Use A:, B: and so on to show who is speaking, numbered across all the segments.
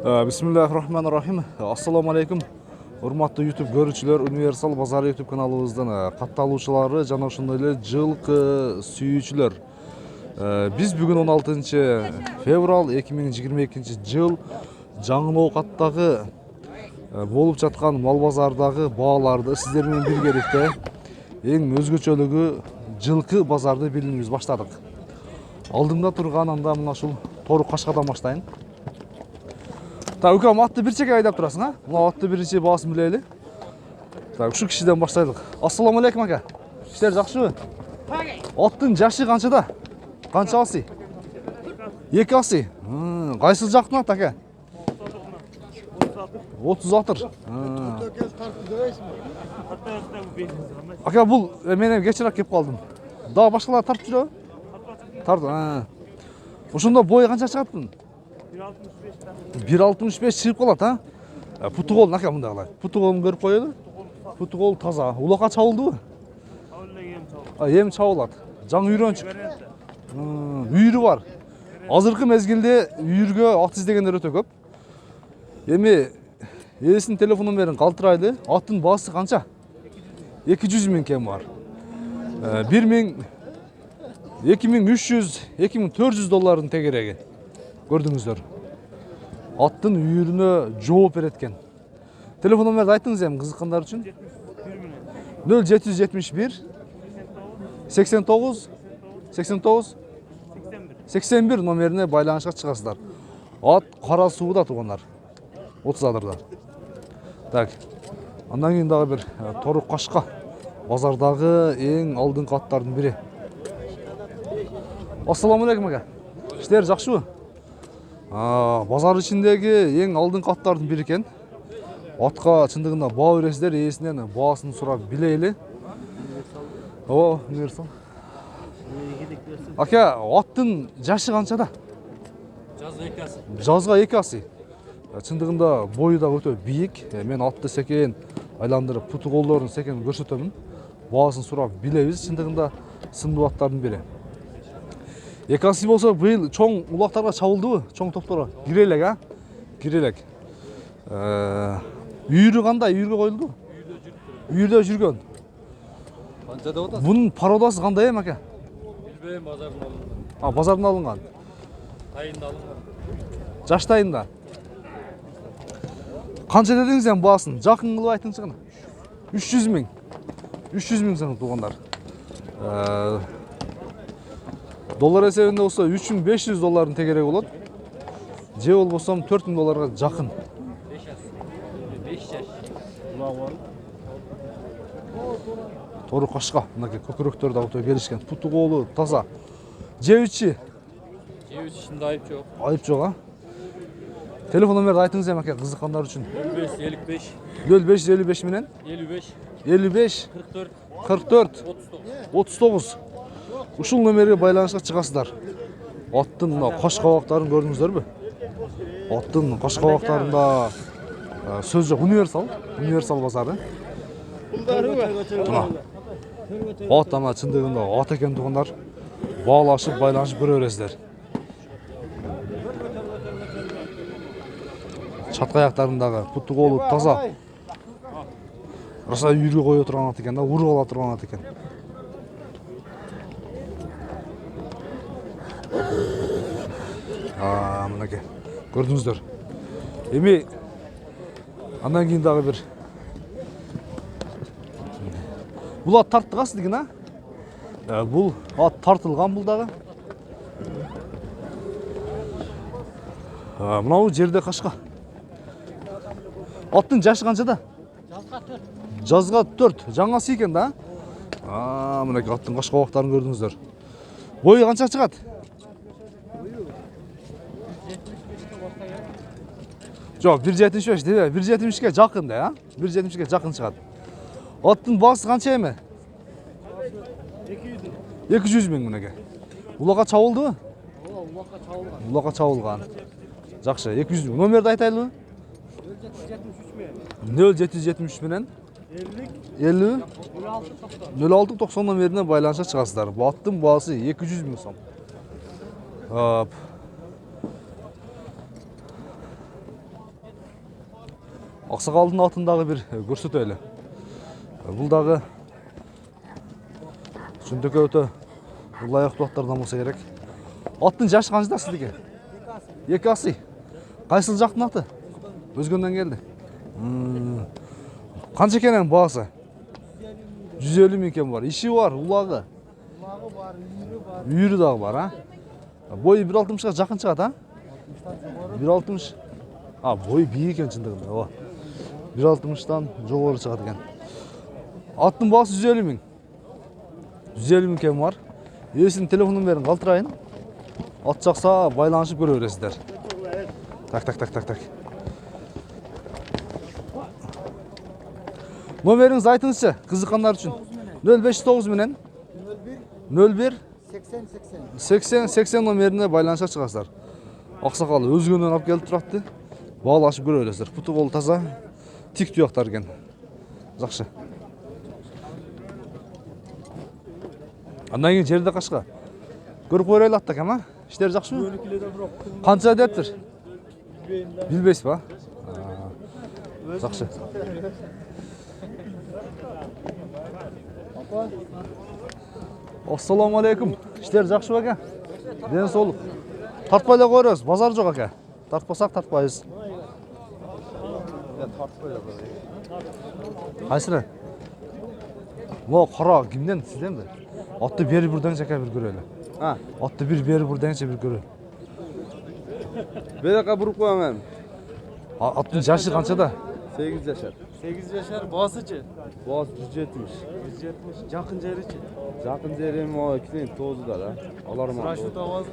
A: Bismillahirrahmanirrahim. Assalamu alaikum. Урматтуу YouTube көрүүчүлөр, Универсал базары YouTube каналыбыздын катталуучулары жана ошондой эле жылкы сүйүүчүлөр. Биз бүгүн 16 февраль 2022 жыл Жаңы-Оокаттагы болуп жаткан мал базардагы бааларды сиздер менен биргеликте эң өзгөчөлүгү жылкы базарды билүүбүз баштадык. Алдымда турган анда мына ушул Тору Кашкадан баштайын. Так, укам, атты бир чеке айдап турасың, а? Мына атты биринчи баасын билели. Так, ушу кишиден баштайлык. Ассаламу алейкум, ака. Иштер жакшыбы? Аттын жашы канчада? Канча асый? 2 асый. Кайсы жактын ат, ака? 36. Ака, бул мен кечирээк кеп калдым. Дагы башкалар тартып жүрөбү? Тартып. Ошондо бою канча чыгаттын? 1.65 чыгып калат, а? Путу колун ака мындагылай. Путу колун көрүп коелу. Путу кол таза. Улакка чабылдыбы? Эми чабылат. Жаңы үйрөнчүк. Үйүрү бар. Азыркы мезгилде үйүргө ат издегендер өтө көп. Эми ээсинин телефон номерин калтырайлы. Аттын баасы канча? 200 миң кем бар. 2300-2400 долларын тегереги. Көрдүңүздөр. Аттын үйүрүнө жооп берет экен. Телефон номерди айтыңыз эми кызыккандар үчүн. 0771 89 81 номерине байланышка чыгасыздар. Ат Кара Сууда тургандар. 30 адырда. Так. Андан кийин дагы бир Тору Кашка базардагы эң алдыңкы аттардын бири. Ассаламу алейкум, ака. Иштер жакшыбы? Базар ичиндеги эң алдыңкы аттардын бири экен. Атка чындыгында баа бересиздер, ээсинен баасын сурап билейли. Универсал. Ака, аттын жашы канчада?
B: Жазга 2 асый.
A: Жазга 2 асый. Чындыгында бою да өтө бийик. Мен атты секен айландырып, путу колдорун секен көрсөтөмүн. Баасын сурап билебиз, чындыгында сындуу аттардын бири. 2 асый болсо быйыл чоң улактарга чабылдыбы? Чоң топторго кире элек, а? Кире элек. Үйүрү кандай? Үйүргө коюлду? Үйүрдө жүргөн.
B: Канча деп атасыз?
A: Бунун породасы кандай эми, ака?
B: Билбейм, базардан алынган.
A: Базардан алынган.
B: Тайында алынган.
A: Жаштайында. Канча дедиңиз эми баасын? Жакын кылып айтыңызчы кана. 300 миң. 300 миң сың туугандар. Доллар эсебинде болсо 3500 доллардын тегереги болот. Же болбосо 4000 долларга жакын.
B: 5 жаш.
A: Тору Кашка, мынакей көкүрөктөр да өтө келишкен. Путу колу таза. Жебичи.
B: Жебич ичинде айып жок.
A: Айып жок, а? Телефон номерди айтыңыз эми, ака, кызыккандар үчүн.
B: 0555
A: 0555 менен
B: 55
A: 55
B: 44
A: 44 39. Ушул номерге байланышка чыгасыздар. Аттын мына каш кабактарын көрдүңүздөрбү? Аттын каш кабактарында сөз жок. Универсал базары. Ат ана чындыгында ат экен туугандар. Баалашып, байланышып көрө бересиздер. Чатка аяктарындагы путу колу таза. Раса үйүргө кое турган ат экен да, уруп ала турган ат экен. Мынакей көрдүңүздөр. Эми андан кийин дагы бир бул ат тарттыгасыз деген, а? Бул ат тартылган бул дагы. Мынау жерде Кашка. Аттын жашы канчада? Жазга 4. Жаңы сый экен да? Мынакей аттын каш кабактарын көрдүңүздөр. Бою канча чыгат? Жок, 1.75 дебе, 1.70ге жакын да, а? 1.70ге жакын чыгат. Аттын баасы канча эми? 200 миң мынакей. Улакка чабылдыбы? Улакка чабылган. Жакшы, 200 миң. Номерди айтайлыбы? 0773 менен 50 0690 номерине байланышка чыгасыздар. Бу аттын баасы 200 миң сом. Аксакалдын атындагы бир көрсөтөлү. Бул дагы чындыкка өтө ылайыктуу аттардан болсо керек. Аттын жашы канчада сиздики? 2 асый. Кайсыл жактын аты? Өзгөндөн келди. Канча экен баасы? 150 миң экен бар. Иши бар, улагы.
C: Uлагı var, yürü var.
A: Үйүрү дагы бар, а? Бою 1.60га жакын чыгат, а? 1.60. Бою бийик экен чындыгында, ооба. 1.60тан жогору чыгат экен. Аттын баасы 150 миң. 150 миң экен бар. Ээсинин телефон номерин калтырайын. Ат жакса байланышып көрө бересиздер. Так. Номериңизди айтыңызчы, кызыккандар үчүн. 059 менен 01 80 номерине байланышка чыгасыздар. Аксакалы өзгөнөн алып келип туратты. Баалашып көрө бересиздер. Путу колу таза, тик туяктар экен. Жакшы. Андан кийин жерде кашка. Көрүп койрайлы ат экен, а? Иштери жакшыбы? Канча дептир? Билбейсиз ба? Жакшы. Ассаламу алейкум. Иштер жакшы беке? Ден соолук. Тартпай эле койросуз, базар жок аке. Тартпасак тартпайбыз. Кайсыры? Мо кара кимден сизденби? Атты бери бурдаңча аке бир көрөлү. Атты бери бурдаңча бир көрөлү.
D: Берека буруп коям.
A: Аттын жашы канчада?
D: 8 жашар.
C: 8 yaşar, boğazıcı.
D: Boğaz 170.
C: 170, yakın cerici.
D: Жақын жерім о килен тоозудар, а. Аларым.
C: Sıraşı davaz.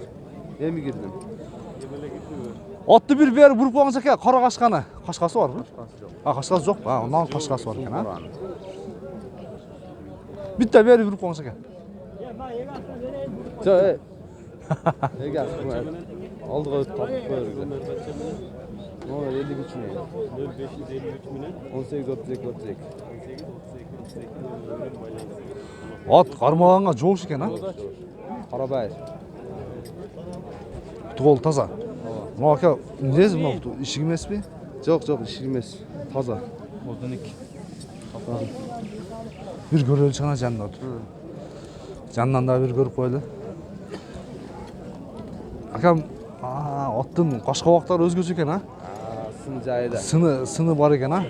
D: Эми кирдим.
C: Yemele gitmiyor.
A: Атты бери буруп койгонча аке, кара кашканы. Кашкасы барбы? Кашкасы жок. Ондан кашкасы бар экен, а? Битте бери буруп койгонча аке.
D: Жо, Эгер алдыга тапып койгон. Номер 53 миң.
C: 0553 mine.
D: 18 32 32.
A: Ат кармаганга жоош экен, а?
D: Карабай.
A: Тол таза. Мына аке, эмнеси мына ишик эмеспи?
D: Жок, ишик эмес. Таза.
B: Ordanik.
A: Бир көрөлү чана жанында отур. Жанынан да бир көрүп коелу. Акам, аттын кашкабактары өзгөчө экен, а?
D: Сын жайда.
A: Сыны бар экен, а?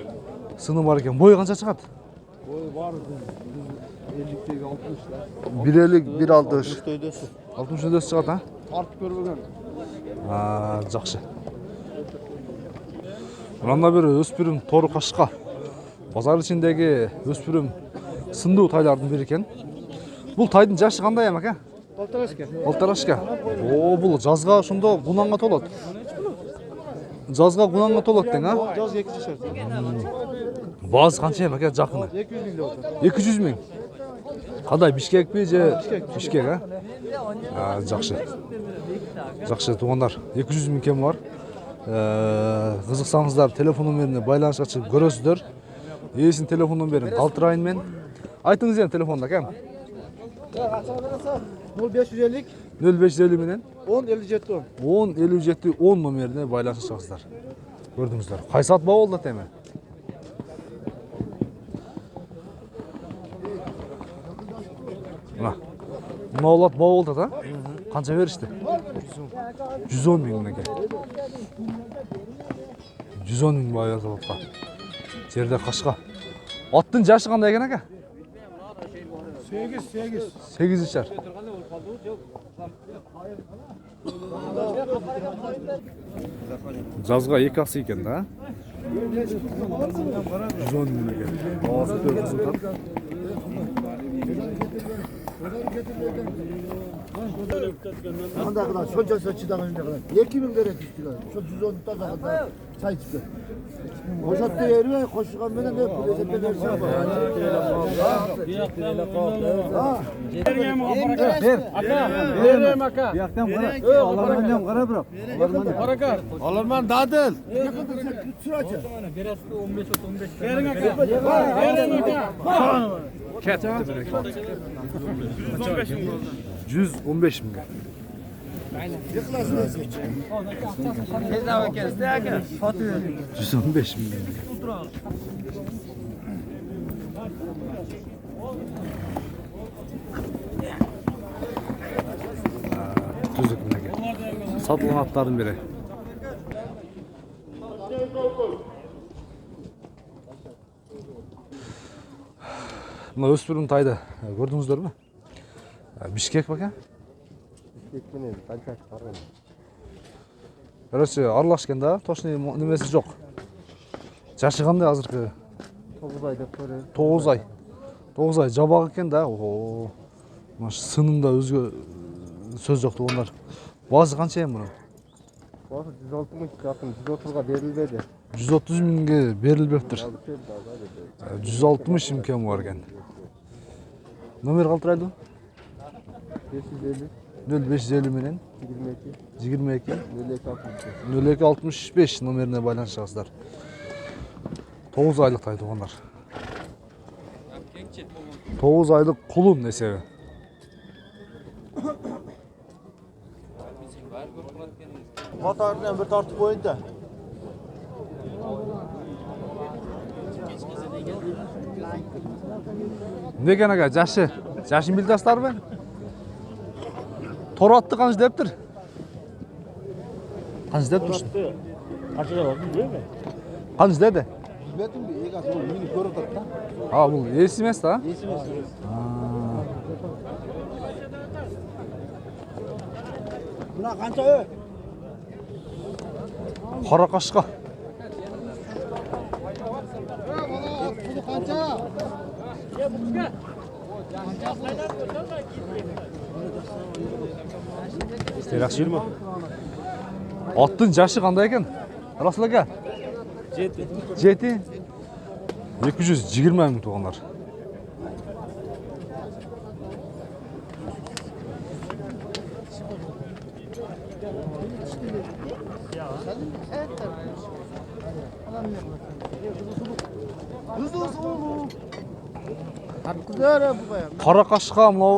A: Сыны бар экен. Бою канча чыгат?
D: Ой, бар. 50-теги 60-lar.
A: 1.50, 1.60.
D: Өйдөсү.
A: 60 өдөсү чыгат, а?
D: Тартып көрбөгөн.
A: Жакшы. Мында бир өспүрүм тору кашка. Базар ичиндеги өспүрүм сындуу тайлардын бири экен. Бул тайдын жашы кандай эми, аке? 1,5 жашка. Бул жазга ошондо гунанга толот. Жазга гунанга толот дең, а?
C: Jaz 2 yaşar.
A: Баасы канча эми, аке, жакыны?
C: 200 bin de olsa.
A: 200 миң. Кандай, Бишкекпи же? Бишкек, а? Жакшы. Жакшы, туугандар. 200 миң кем бар. Кызыксаңыздар, телефон номерине байланышка чыгып көрөсүздөр. Ээсинин телефон номерин калтырайын мен. Айтыңыз эми телефонда, кем?
C: 0550
A: 0550 менен
C: 10 57
A: 10 57 10 номерине байланышка чыгасыздар. Көрдүңүздөр. Кайсы ат баа болду атеме? Мына болот баа болду да? Канча беришти? 110 миң мынакей. 110 миң баа берди болотко. Жерде кашка. Аттын жашы кандай экен, ака? 8 жашар. Жазга 2 асы экен да? 110 миң экен. Баасы өтө кызыл.
E: Anda kadar şonca saçıdan önüne kadar. 2000 lira istiyorlar. Şu 110'da kadar çay çıktı. Boşalttı yeri ve koşukan bana ne yapıyor? Sen de dersin ama.
C: Alırman dadıl.
E: Sıra açar.
B: Biraz 15-35.
A: 115 mingga. 115 milyon. Tuzluk mineke. Satılan atların biri. Mına өспүрүм тайды көрдүңүздөр мü? Бишкек бака?
C: Бишкектен канча чыгарган?
A: Короче, аралашкан да, точный немеси жок. Жашы кандай азыркы?
C: 9 ай деп көрөм.
A: 9 ай. 9 ай жабак экен да. Ого. Мына сынында өзгө сөз жок тугандар. Базы канча эми мунун?
C: Басы 160 жакын 130га берилбеди.
A: 130 миңге берилбептир. 160 имкем бар экен. Номер калтырайды?
C: 550
A: 0550 менен
C: 22
A: 22
C: 02
A: 0265 номерине байланышасыздар. 9 айлык тай тугандар. 9 айлык кулун эсеби.
E: Motordan bir tortib qo'ying-da.
A: Negan aka, Jashim bildasizlarmi? To'ratni qancha debdir? Qancha deb turishdi?
C: Qancha var bilmaymi?
A: Qancha dedi?
E: Bilmadim, egasi bu meni ko'rib turibdi.
A: Ha, bu esi emas da.
E: Buna qancha o?
A: Qora qashqa.
E: Bu qancha?
A: Yaxshi yurma. Otning jashi qanday ekan? Rasul aka? 7. 220 ming tuğanlar. Qara qashqa mынау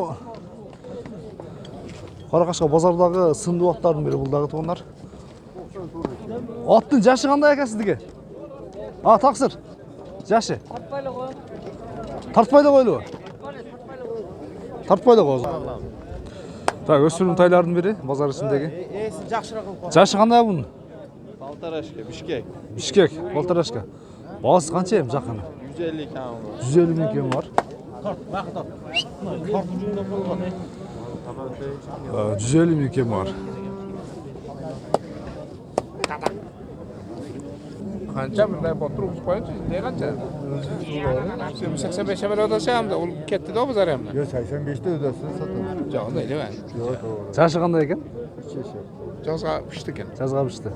A: Qara qashqa bozorдағы сынды аттардың бірі бұлдағы туғандар. Аттың жашы қандай екен сіздікі? А, тақсыр. Жашы. Тартпайды қойлы. Тартпайды қойлы. Так, өспірім тайлардың бірі базар ішіндегі. Жашы қандай бұның?
C: Baltaraşka, Bişkek.
A: Bişkek, Baltaraşka. Бағасы қанша ем жақыны?
C: 150 kan var.
A: 150 мың кем бар. 150 мың кем бар.
F: Qancha bunday botirib qo'yinchi, ne qancha? 85 ga o'tasham da, u ketdi-da bozor ham.
E: Yo 85 ta ödersin sataman.
F: Yo'q, deydi men.
A: Жашы қандай екен?
F: Jozga pishdi ekan.
A: Жазға пішті.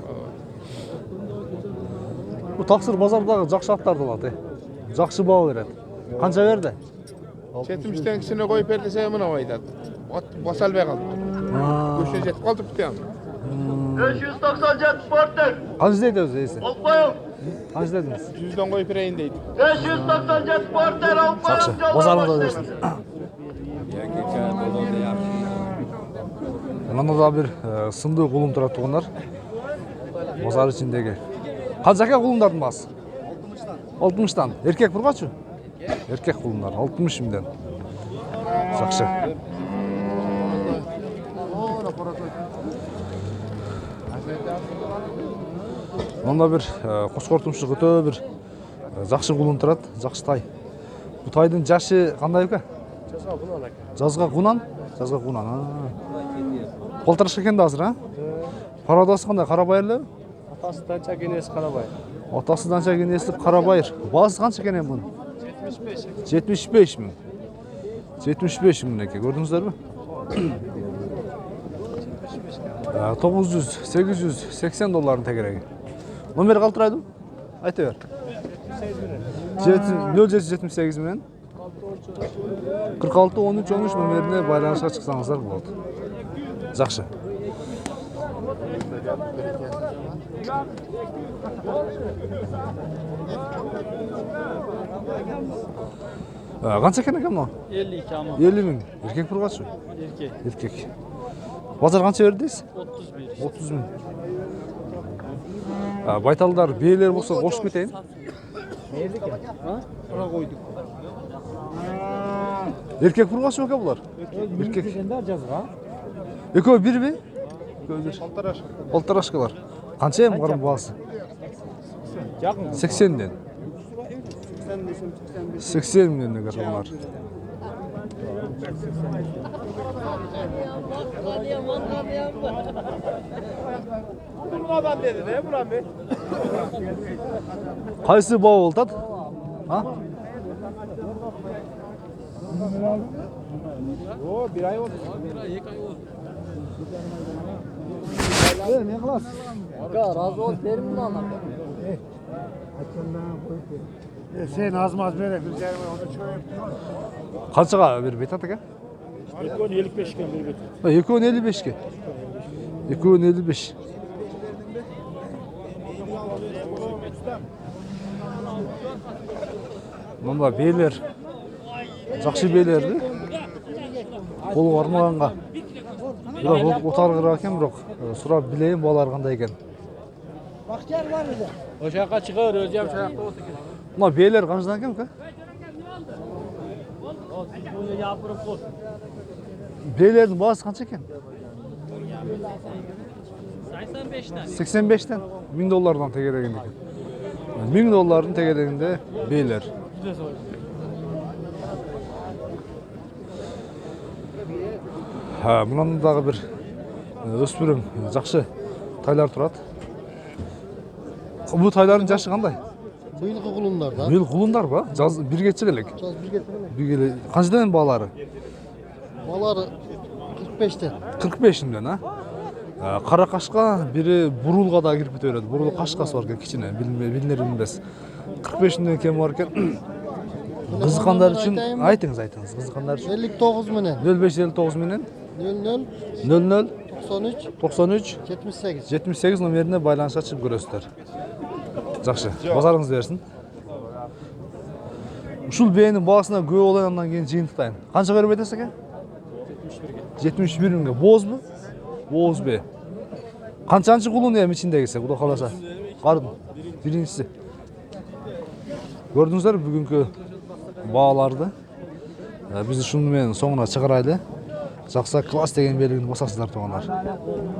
A: Бұл тақсыр базардағы жақсы аттарды алады. Жақсы баға береді. Қанша берді?
F: 70 kishini qo'yib ber desa, mana aytadi. Ot bosalmay qoldi. Go'shni jetib qoldi bitta ham.
E: 597 sportdir.
A: Қанша дейді өзі есі?
E: Olib qo'ying.
A: Қанша dediniz?
F: 100dan qo'yib berayin deydi.
E: 597 sportdir. Olib
A: Жақсы, базарыңызда берсін. Мынада да бір сынды құлым тұрады туғандар. Базар ішіндегі. Қанша екен құлымдардың басы? 60-тан. Еркек бір қачу? Еркек құлымдар, 60 мыңдан. Жақсы. Мында бір қошқортымшы құты бір жақсы құлым тұрады, жақсы тай. Бұл тайдың жашы қандай екен? Жазға құнан? Жазға құнан. Полторашқа екен де азыр, а? Парадасы қандай, қарабайырлы?
C: Atasından çekinesi Karabay.
A: Атасыдан шәкен естіп қарабайыр. Басы қанша екен ең бұның? 75 мың. 75 мың екен, көрдіңіздер бі? 900-880 долларын тәкерегі. Номер қалтырайды? Айты бер. 0778 мен 46-13-13 номеріне байланышқа шықсаңыздар болады. Жақшы. Қанша екен екен мынау?
B: 52 ama.
A: 50 мың. Еркек бір қашы?
B: Erkek.
A: Еркек. Базар қанша бердіңіз? 30 мың. Байталдар бейлер болса қосып кетейін.
F: Ona koyduk.
A: Erkek burgası mı bunlar? Erkek. Ekö bir mi? Oltar aşkılar. Kança mı karın bağısı? 80'den. 80 milyon ne kadar bunlar?
F: Durmadan dedi ne Buran Bey?
A: Kayısı bağ oltat? Ha?
F: O bir ay oldu.
E: Ne kılas?
B: Razı ol derim mi lan?
E: Sen azmaz böyle güzel onu çöğüp.
A: Kançaga bir bet atık ha?
F: 55 iken bir bet.
A: 255 ki. 255. Manda beyler. Жақсы beylерdi. Kolu varmağanға. Бірақ отарғырақ екен, бірақ сұрап білейін балар қандай екен.
B: O şaka çıkar özlem şaka olsun.
A: Mına beyler қаншадан екен ка?
B: Bunu yapırıp olsun.
A: Beylердің бағасы қанша екен?
B: 85'ten.
A: 85'ten $1000'dan tegedeginde eкен. $1000'ның tegedeginde beyler. Мұнан дағы бір өспірім жақсы тайлар тұрады. Бұл тайлардың жашы қандай?
E: Bıyılgı kulunlar da.
A: Биыл құлындар ба? Жаз бір кетші келек.
E: Biraz bir getirelim.
A: Қаншадан бағалары?
E: Maları 45'ten.
A: 45 миллион, а? Қара қашқа, бірі бурулға да кіріп кете береді. Бурул қашқасы бар екен, кішкене, білінер білінбес. 45 миллион кем бар екен. Қызыққандар үшін, айтыңыз, қызыққандар үшін.
E: 59 menen.
A: 0559 менен
E: 00
A: 00
E: 93
A: 93
E: 78.
A: 78 номеріне байланыс ашып көресіздер. Жақсы, базарыңыз берсін. Ушул бейнің бағасына көй олайнан кейін жиынтықтайын. Қанша беріп етесіз екен? 71 мыңға. Боз бу? Боз бе. Қаншанчы құлын ем ішіндегісі, құда қаласа? Қардың, биринчisi. Көрдіңіздер бүгінгі бағаларды. Біз шынымен соңына шығарайды. Жақсы класс деген белгіні басасыздар тоғандар.